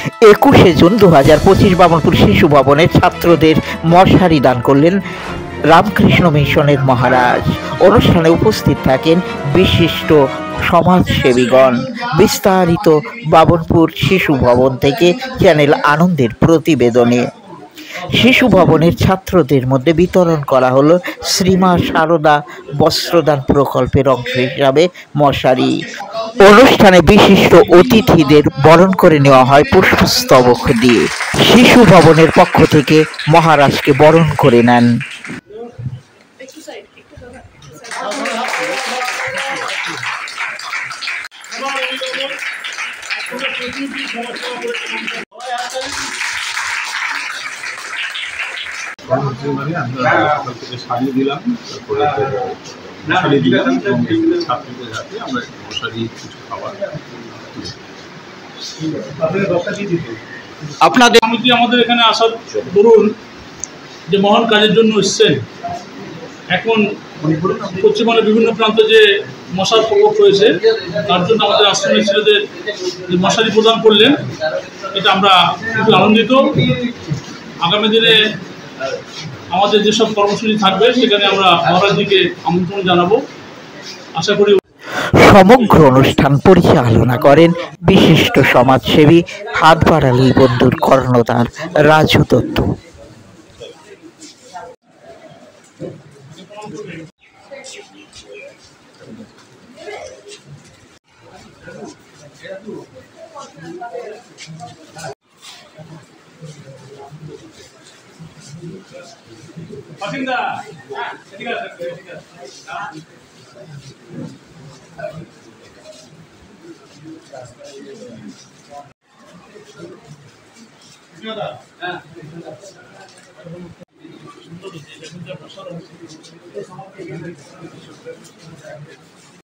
21শে June 2025 বামনপুর শিশু ভবনের ছাত্রদের মশারি দান করলেন রামকৃষ্ণ মিশনের মহারাজ। অনুষ্ঠানে উপস্থিত থাকেন বিশিষ্ট সমাজসেবীগণ। বিস্তারিত বামনপুর শিশু ভবন থেকে চ্যানেল আনন্দের প্রতিবেদনে। শিশু ভবনের ছাত্রদের মধ্যে বিতরণ করা হলো শ্রীমা সারদা বস্ত্রদান প্রকল্পের অংশ হিসাবে মশারি। অনুষ্ঠানে বিশিষ্ট অতিথিদের বরণ করে নেওয়া হয় পুষ্পস্তবক দিয়ে। শিশু ভবনের পক্ষ থেকে মহারাজকে বরণ করে নেন। সারিয়ে দিলাম, তারপরে দিলাম ছাত্রীদের হাতে আমরা মশারি কিছু খাবার আপনাদের আমাদের এখানে আসার ধরুন যে মহান কাজের জন্য এসছেন। এখন পশ্চিমবঙ্গের বিভিন্ন প্রান্তে যে মশার প্রকোপ হয়েছে তার জন্য আমাদের আশ্রমের ছেলেদের যে মশারি প্রদান করলেন, এটা আমরা খুব আনন্দিত। আগামী দিনে আমাদের যেসব কর্মসূচি থাকবে সেখানে আমরা মহারাজজিকে আমন্ত্রণ জানাবো। আশা করি সমগ্র অনুষ্ঠান পরিচালনা করেন বিশিষ্ট সমাজসেবী হাতবাড়ালি বন্ধুর কর্ণধার রাজু দত্ত।